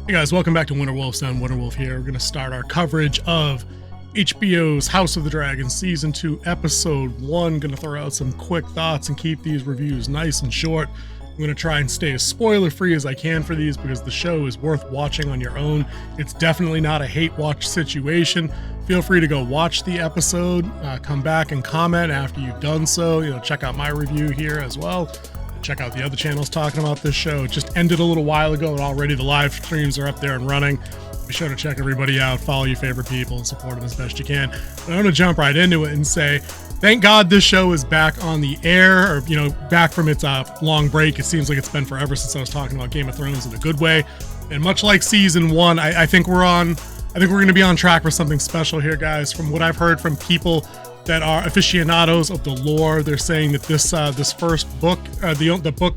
Hey guys, welcome back to Winter Wolf. Winter Wolf here. We're going to start our coverage of HBO's House of the Dragon Season 2, Episode 1. Going to throw out some quick thoughts and keep these reviews nice and short. I'm going to try and stay as spoiler-free as I can for these because the show is worth watching on your own. It's definitely not a hate-watch situation. Feel free to go watch the episode, come back and comment after you've done so. Check out my review here as well. Check out the other channels talking about this show. It just ended a little while ago and already the live streams are up there and running. Be sure to check everybody out, follow your favorite people, and support them as best you can. But I'm going to jump right into it and say, thank God this show is back on the air, or, back from its long break. It seems like it's been forever since I was talking about Game of Thrones in a good way. And much like Season 1, I think we're going to be on track for something special here, guys. From what I've heard from people that are aficionados of the lore, they're saying that this first book, the book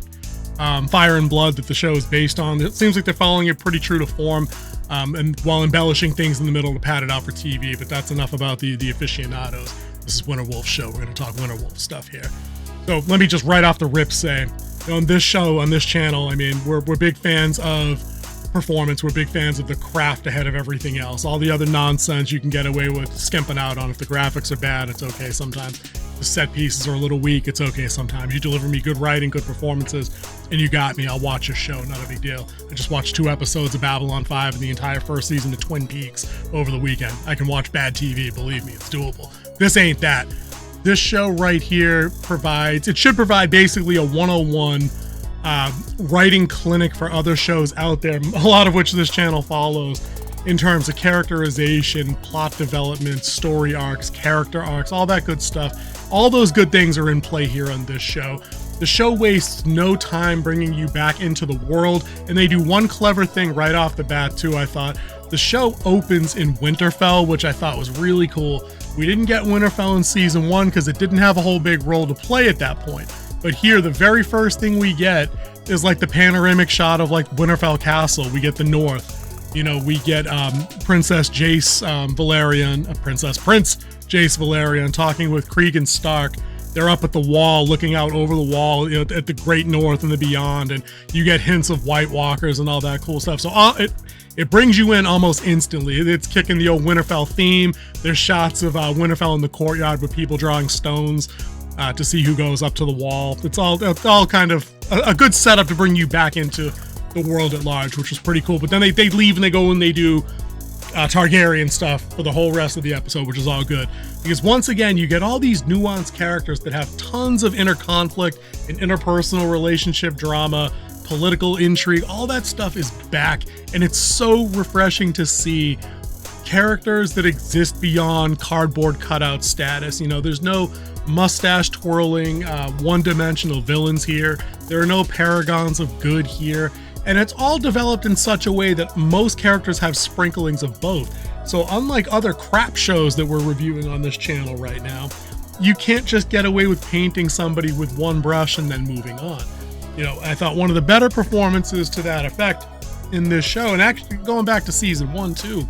Fire and Blood that the show is based on, it seems like they're following it pretty true to form, and while embellishing things in the middle to pad it out for TV. But that's enough about the aficionados. This is Winter Wolf show. We're going to talk Winter Wolf stuff here. So let me just right off the rip say, on this show, on this channel, I mean, we're big fans of performance. We're big fans of the craft ahead of everything else. All the other nonsense you can get away with skimping out on. If the graphics are bad, it's okay sometimes. The set pieces are a little weak, it's okay sometimes. You deliver me good writing, good performances, and you got me. I'll watch your show, not a big deal. I just watched 2 episodes of Babylon 5 and the entire first season of Twin Peaks over the weekend. I can watch bad TV, believe me, it's doable. This ain't that. This show right here should provide basically a 101 writing clinic for other shows out there, a lot of which this channel follows, in terms of characterization, plot development, story arcs, character arcs, all that good stuff. All those good things are in play here on this show. The show wastes no time bringing you back into the world, and they do one clever thing right off the bat too, I thought. The show opens in Winterfell, which I thought was really cool. We didn't get Winterfell in Season 1 because it didn't have a whole big role to play at that point. But here, the very first thing we get is like the panoramic shot of like Winterfell Castle. We get the north. We get Princess Jace Prince Jace Valerian talking with Cregan Stark. They're up at the wall, looking out over the wall, at the Great North and the beyond, and you get hints of White Walkers and all that cool stuff. So it brings you in almost instantly. It's kicking the old Winterfell theme. There's shots of Winterfell in the courtyard with people drawing stones to see who goes up to the wall. It's all kind of a good setup to bring you back into the world at large, which was pretty cool. But then they leave and they go and they do Targaryen stuff for the whole rest of the episode, which is all good. Because once again, you get all these nuanced characters that have tons of inner conflict and interpersonal relationship drama, political intrigue. All that stuff is back, and it's so refreshing to see characters that exist beyond cardboard cutout status. There's no mustache twirling, one-dimensional villains here. There are no paragons of good here. And it's all developed in such a way that most characters have sprinklings of both. So unlike other crap shows that we're reviewing on this channel right now, you can't just get away with painting somebody with one brush and then moving on. I thought one of the better performances to that effect in this show, and actually going back to Season 1 too,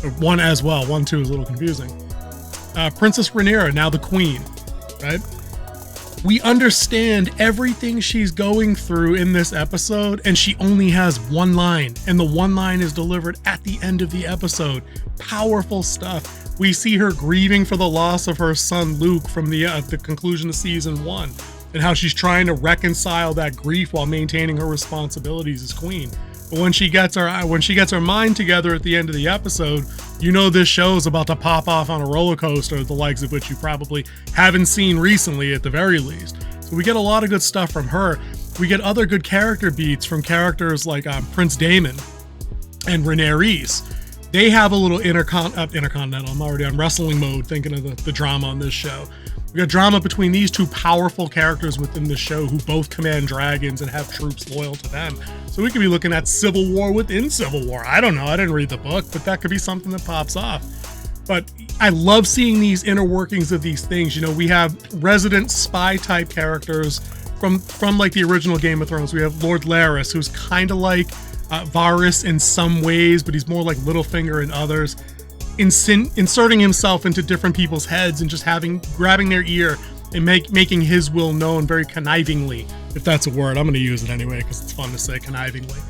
or 1 as well, 1, 2 is a little confusing. Princess Rhaenyra, now the queen, right? We understand everything she's going through in this episode, and she only has one line, and the one line is delivered at the end of the episode. Powerful stuff. We see her grieving for the loss of her son Luke from the conclusion of Season 1, and how she's trying to reconcile that grief while maintaining her responsibilities as queen. But when she gets her mind together at the end of the episode, this show is about to pop off on a roller coaster, the likes of which you probably haven't seen recently at the very least. So we get a lot of good stuff from her. We get other good character beats from characters like Prince Daemon and Rhaenyra. They have a little intercontinental. I'm already on wrestling mode thinking of the drama on this show. We got drama between these two powerful characters within the show who both command dragons and have troops loyal to them. So we could be looking at civil war within civil war. I don't know. I didn't read the book, but that could be something that pops off. But I love seeing these inner workings of these things. We have resident spy type characters from like the original Game of Thrones. We have Lord Larys, who's kind of like Varys in some ways, but he's more like Littlefinger in others. Inserting himself into different people's heads and just grabbing their ear and making his will known very connivingly, if that's a word. I'm going to use it anyway because it's fun to say, connivingly.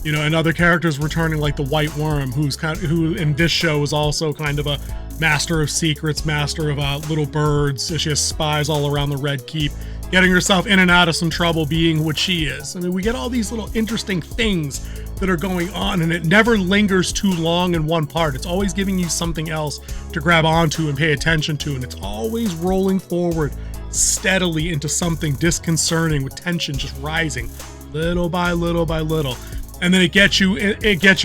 You know, and other characters returning like the White Worm, who in this show is also kind of a master of secrets, master of little birds. So she has spies all around the Red Keep, getting herself in and out of some trouble being what she is. I mean, we get all these little interesting things that are going on, and it never lingers too long in one part. It's always giving you something else to grab onto and pay attention to, and it's always rolling forward steadily into something disconcerting with tension just rising little by little by little. And then it gets you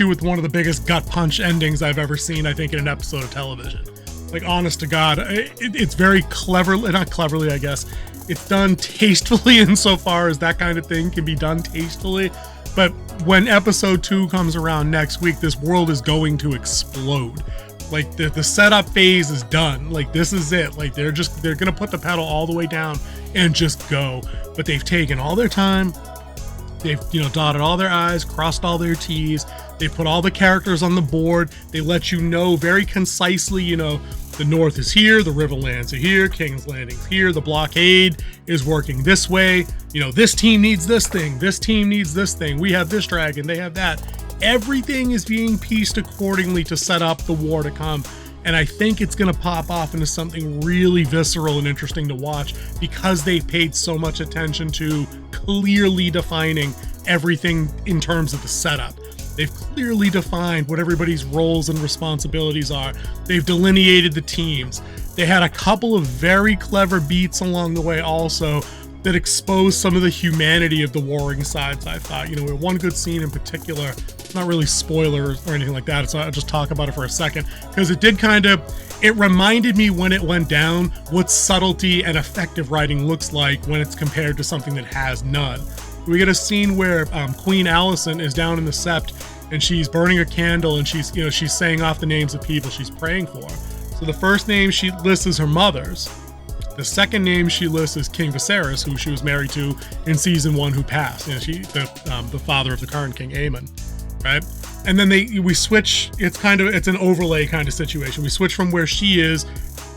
with one of the biggest gut punch endings I've ever seen, I think, in an episode of television. Like, honest to God, it's very cleverly, not cleverly, I guess. It's done tastefully insofar as that kind of thing can be done tastefully. But when episode 2 comes around next week, this world is going to explode. Like, the setup phase is done. Like, this is it. Like, they're gonna put the pedal all the way down and just go. But they've taken all their time. They've, dotted all their I's, crossed all their T's. They put all the characters on the board. They let you know very concisely, the North is here, the Riverlands are here, King's Landing's here, the blockade is working this way. This team needs this thing, this team needs this thing. We have this dragon, they have that. Everything is being pieced accordingly to set up the war to come. And I think it's going to pop off into something really visceral and interesting to watch because they've paid so much attention to clearly defining everything in terms of the setup. They've clearly defined what everybody's roles and responsibilities are. They've delineated the teams. They had a couple of very clever beats along the way also that exposed some of the humanity of the warring sides, I thought. We had one good scene in particular, not really spoilers or anything like that, so I'll just talk about it for a second, because it reminded me when it went down what subtlety and effective writing looks like when it's compared to something that has none. We get a scene where Queen Alicent is down in the Sept, and she's burning a candle, and she's saying off the names of people she's praying for. So the first name she lists is her mother's. The second name she lists is King Viserys, who she was married to in season 1, who passed. The father of the current King Aemon, right? And then we switch. It's an overlay kind of situation. We switch from where she is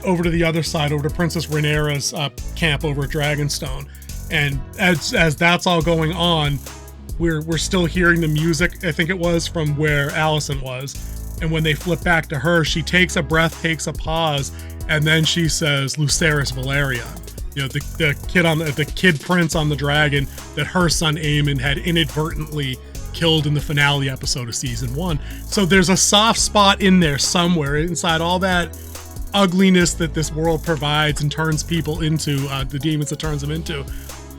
over to the other side, over to Princess Rhaenyra's camp over at Dragonstone. And as that's all going on, we're still hearing the music, I think it was, from where Alicent was. And when they flip back to her, she takes a breath, takes a pause, and then she says, Lucerys Valerion. The kid prince on the dragon that her son Aemon had inadvertently killed in the finale episode of season 1. So there's a soft spot in there somewhere inside all that ugliness that this world provides and turns people into, the demons it turns them into.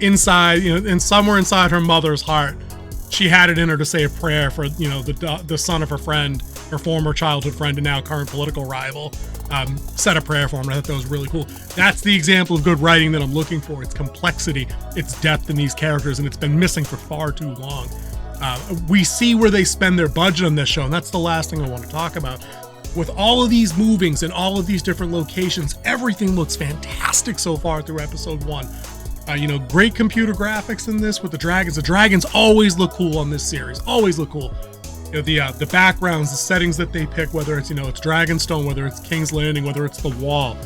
Inside, and somewhere inside her mother's heart, she had it in her to say a prayer for, the son of her friend, her former childhood friend and now current political rival. Said a prayer for him. I thought that was really cool. That's the example of good writing that I'm looking for. It's complexity, it's depth in these characters, and it's been missing for far too long. We see where they spend their budget on this show, and that's the last thing I want to talk about. With all of these movings and all of these different locations, everything looks fantastic so far through episode 1. Great computer graphics in this with the dragons. The dragons always look cool on this series. Always look cool. The backgrounds, the settings that they pick, whether it's it's Dragonstone, whether it's King's Landing, whether it's the wall,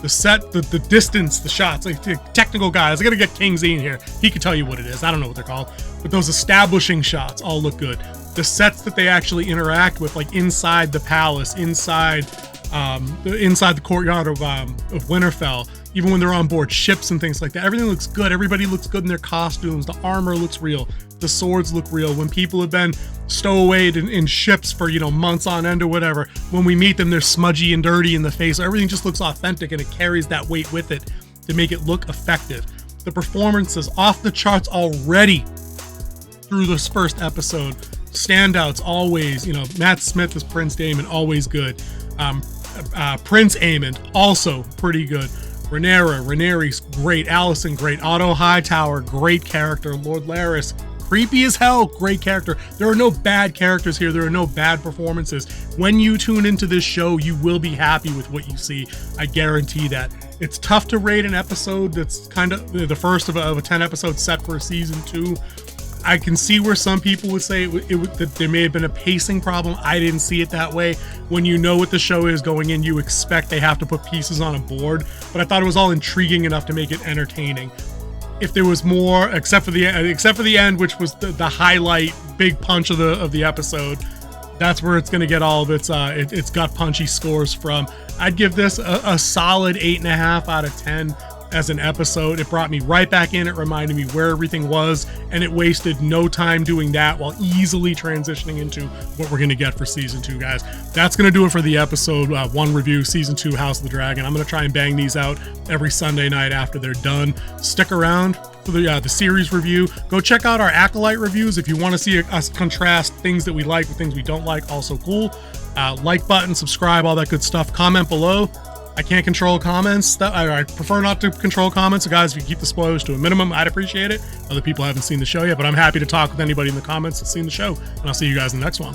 the set, the distance, the shots. Like, the technical guys, I gotta get King Z in here. He can tell you what it is. I don't know what they're called, but those establishing shots all look good. The sets that they actually interact with, like inside the palace, inside the courtyard of Winterfell, even when they're on board ships and things like that, everything looks good. Everybody looks good in their costumes. The armor looks real. The swords look real. When people have been stowawayed in ships for months on end or whatever, when we meet them, they're smudgy and dirty in the face. Everything just looks authentic, and it carries that weight with it to make it look effective. The performances off the charts already through this first episode. Standouts always, Matt Smith as Prince Daemon, always good. Prince Aemon, also pretty good. Rhaenyra's great. Alicent, great. Otto Hightower, great character. Lord Larys, creepy as hell, great character. There are no bad characters here. There are no bad performances. When you tune into this show, you will be happy with what you see. I guarantee that. It's tough to rate an episode that's kind of the first of a 10 episode set for season 2. I can see where some people would say that there may have been a pacing problem. I didn't see it that way. When you know what the show is going in, you expect they have to put pieces on a board. But I thought it was all intriguing enough to make it entertaining. if there was more, except for the end, which was the highlight, big punch of the episode. That's where it's going to get all of its gut punchy scores from. I'd give this a solid 8.5 out of 10 as an episode. It brought me right back in. It reminded me where everything was, and it wasted no time doing that while easily transitioning into what we're going to get for season 2, guys. That's going to do it for the episode 1 review, season 2, House of the Dragon. I'm going to try and bang these out every Sunday night after they're done. Stick around for the series review. Go check out our Acolyte reviews if you want to see us contrast things that we like with things we don't like. Also cool. Like button, subscribe, all that good stuff. Comment below. I can't control comments. I prefer not to control comments. So guys, if you keep the spoilers to a minimum, I'd appreciate it. Other people haven't seen the show yet, but I'm happy to talk with anybody in the comments that's seen the show. And I'll see you guys in the next one.